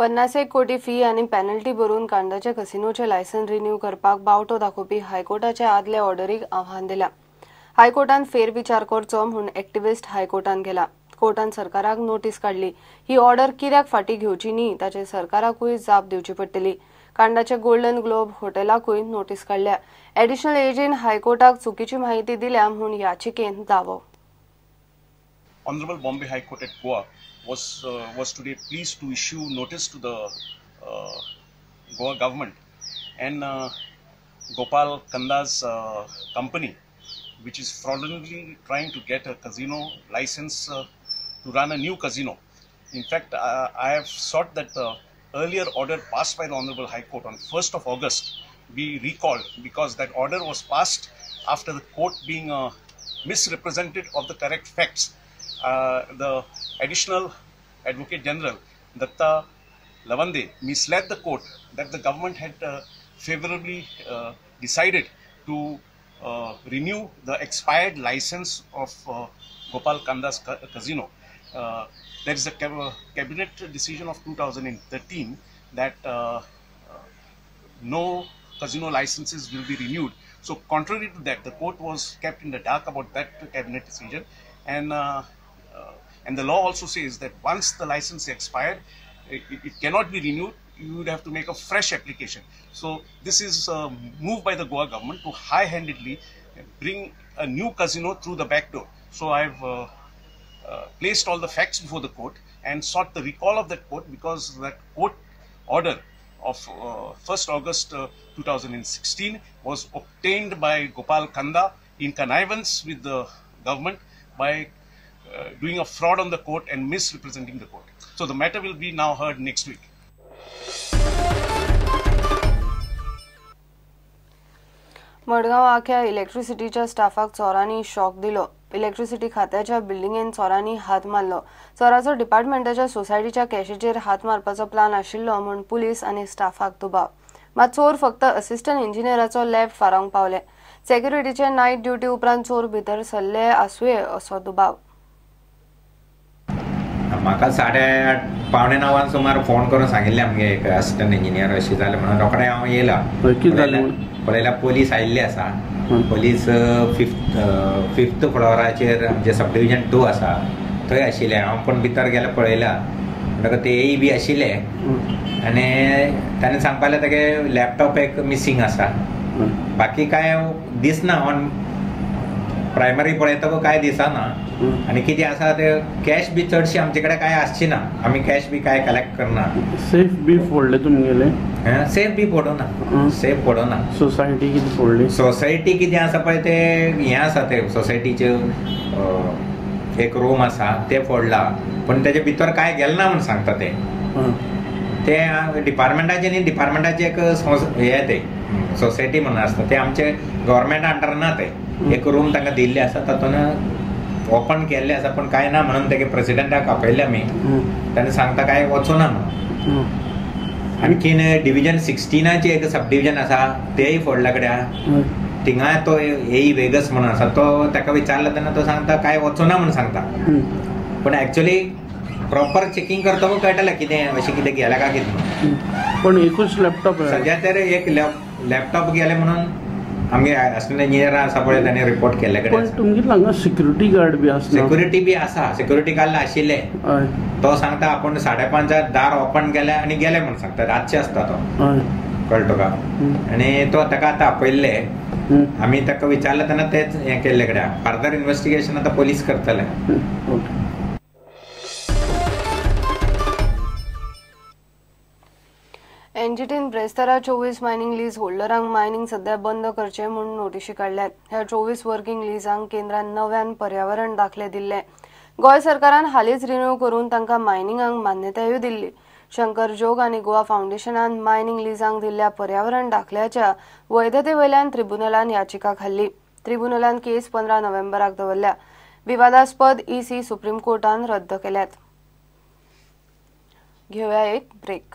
51 कोटी फी आणि पेनल्टी भरून कांडाचे कसिनोचे लायसन रिन्यू करपाक बावटो दाखोवपी हायकोर्टाच्या आदले ऑर्डरीक आव्हान दिला। हायकोर्टान फेरविचार करचो म्हूण एक्टिव्हिस्ट हायकोर्टान गेला। कोर्टान सरकाराक नोटीस काढली। ही ऑर्डर कित्याक फाटी घेवची न्ही ताचे सरकाराकूय जाप दिवची पडटली। कांडाचे गोल्डन ग्लोब हॉटेलाकूय नोटीस काढल्या। एडिशनल एजीन हायकोर्टाक चुकीची माहिती दिल्या म्हूण याचिकेंत दावो। Honorable Bombay High Court at Goa was today pleased to issue notice to the Goa government and Gopal Kanda's company, which is fraudulently trying to get a casino license to run a new casino. In fact, I have sought that the earlier order passed by the Honorable High Court on 1st of August be recalled, because that order was passed after the court being misrepresented of the correct facts. The Additional Advocate General Datta Lavande misled the court that the government had favorably decided to renew the expired license of Gopal Kanda's casino. There is a cabinet decision of 2013 that no casino licenses will be renewed. So contrary to that, the court was kept in the dark about that cabinet decision, and the law also says that once the license expired, it cannot be renewed. You would have to make a fresh application. So this is a move by the Goa government to high-handedly bring a new casino through the back door. So I've placed all the facts before the court and sought the recall of that court, because that court order of 1st August 2016 was obtained by Gopal Kanda in connivance with the government by doing a fraud on the court and misrepresenting the court. So the matter will be now heard next week. Madgaon आख्या इलेक्ट्रिसिटीच्या स्टाफाक चोरांनी shock दिलो। Electricity खात्याच्या बिल्डिंगेंत चोरांनी हात मारलो। चोराचो डिपार्टमेंटाच्या सोसायटीच्या कॅशेचेर हात मारपाचो प्लान आशिल्लो म्हूण पुलीस आनी स्टाफाक दुबाव। मात चोर फक्त असिस्टंट इंजिनियराचो लॅब फारावंक पावले। सेक्युरिटीचे नायट ड्युटी उपरांत चोर भितर सरले आसुये असो दुबाव। म्हाका 8:30 पावणे 9 सुमार फोन करून सांगिल्लें आमगे एक असिस्टंट इंजिनियर अशें जालें म्हणून रोखडें हांव येयला। पळयल्यार पुलीस आयिल्ली आसा। पुलीस फिफ्थ फ्लोराचेर आमचे सब डिविजन 2 आसा थंय आशिल्ले। हांव पण भितर गेल्यार पळयला म्हणटकच ते एई बी आशिल्ले आनी ताणें सांगपाक लागलें तेगे लॅपटॉप एक मिसींग आसा। बाकी काय दिसना, ऑन प्रायमरी पळयतको काय दिसना। आनी कितें आसा ते कॅश बी चडशी आमचे कडेन काय आसची ना। आमी कॅश बी काय कलेक्ट करना। सेफ बी फोडले तुमगेले? सेफ बी फोडोना, सेफ फोडोना। सोसायटी कितें फोडली? सोसायटी कितें आसा पळय ते हें आसा ते सोसायटीचे एक रूम आसा ते फोडला, पण तेजे भितर काय गेलें ना म्हूण सांगता ते डिपार्टमेंटाचे न्ही, डिपार्टमेंटाचे एक हें ते सोसायटी म्हणून आसता ते आमचे गव्हर्मेंट अंडर ना। ते एक रूम तांकां दिल्ले आसा, तातूंत ओपन केल्ले आसा, पण काय ना म्हणून तेगे प्रेसिडेंटाक आपयले आमी। ताणें सांगता काय वचूना म्हणून। आणखीन डिविजन 16चे एक सब डिविजन आसा तेय फोडला कडेन, थिंगाय तो एई वेगस म्हणून आसा, तो ताका विचारला तेन्ना तो सांगता काय वचूना म्हणून सांगता। पण एक्चुअली प्रॉपर चेकिंग करतकच कळटलें कितें अशें कितें गेलां काय कितें। पण एकूच लॅपटॉप सद्या तर एक लॅपटॉप गेले म्हणून आमगे असिस्टंट इंजिनियर आसा पळय ताणें रिपोर्ट केल्ले कडेन। पण तुमगे हांगा सिक्युरिटी गार्ड बी आसा? सिक्युरिटी बी आसा, सिक्युरिटी गार्ड आशिल्ले। तो सांगता आपूण 5:30 दार ओपन केलें आनी गेले म्हणून सांगता। रातचे आसता तो, कळ्ळो तुका। आनी तो ताका आतां आपयल्ले, आमी ताका विचारलें तेन्ना तेच हें केल्ले कडेन। फर्दर इन्व्हेस्टिगेशन आतां पुलीस करतले। एनजीटीन ब्रेस्तारा 24 मायनिंग लीज होल्डरांक मायनिंग सध्या बंद करचे म्हणून नोटीशी काढल्यात। ह्या 24 वर्किंग लीजांक केंद्रान नव्यान पर्यावरण दाखले दिल्ले। गोंय सरकारान हालींच रिन्यू करून तांकां मायनिंगाक मान्यतायूय दिल्ली। शंकर जोग आनी गोवा फाउंडेशनान मायनिंग लीजांक दिल्ल्या पर्यावरण दाखल्याच्या वैधतेवयल्यान ट्रिब्युनलान याचिका घाल्ली। ट्रिब्युनलान केस 15 नोव्हेंबराक दवरल्या। विवादास्पद EC सुप्रीम कोर्टान रद्द केल्यात। घेवया एक ब्रेक।